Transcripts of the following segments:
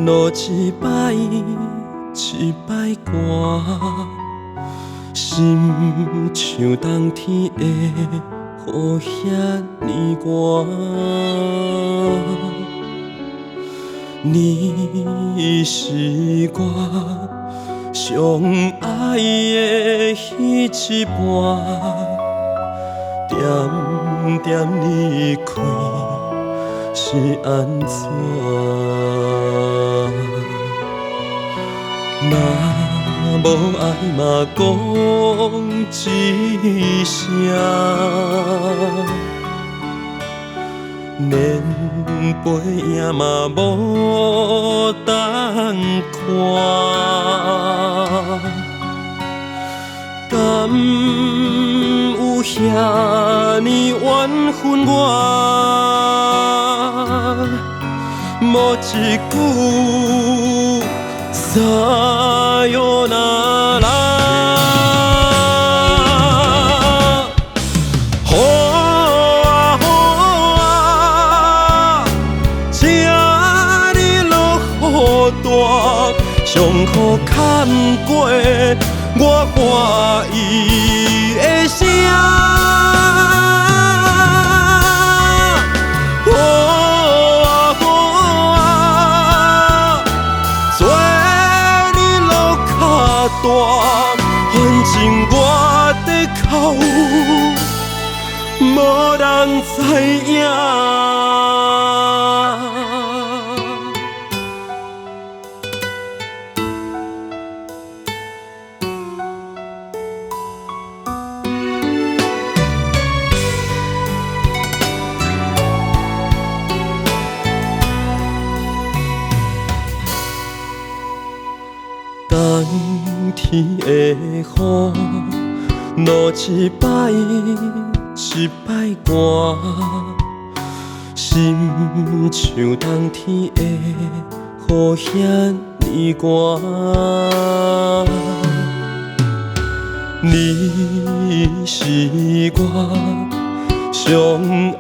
路一摆一摆寒，心像冬天的雨遐尼寒。你是我上爱的彼一半，点点离开是安怎？若无爱嘛讲一声，连背影嘛无当看，敢有遐尼缘分我？无一句撒哟那拉，雨啊雨啊，请你落雨大，伤苦坎过我欢喜的声。反正我的哭，无人知影。冬天的雨，路一摆一摆寒，心像冬天的雨遐尼寒。你是我上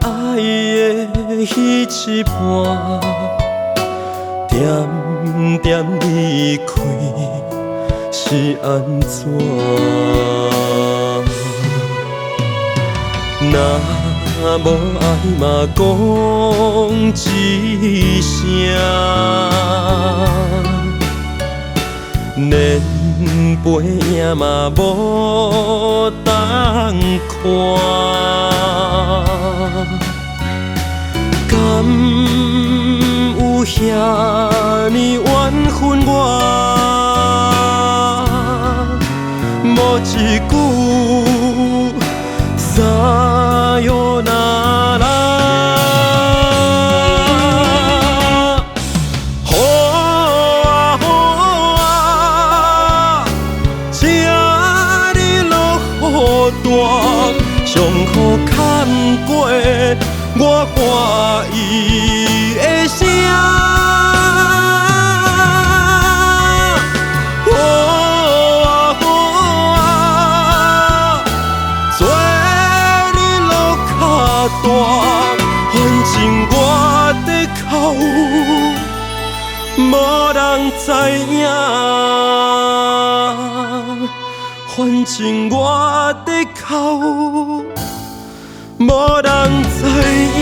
爱的彼一半，点点离开是安怎？若无爱嘛讲一声，连背影嘛无当看，敢有遐尼缘分我？无一句撒哟那拉，雨啊雨啊，请你落雨大，伤苦坎过我欢喜的声。反正我的哭，无人知影。反正我的哭，无人知影。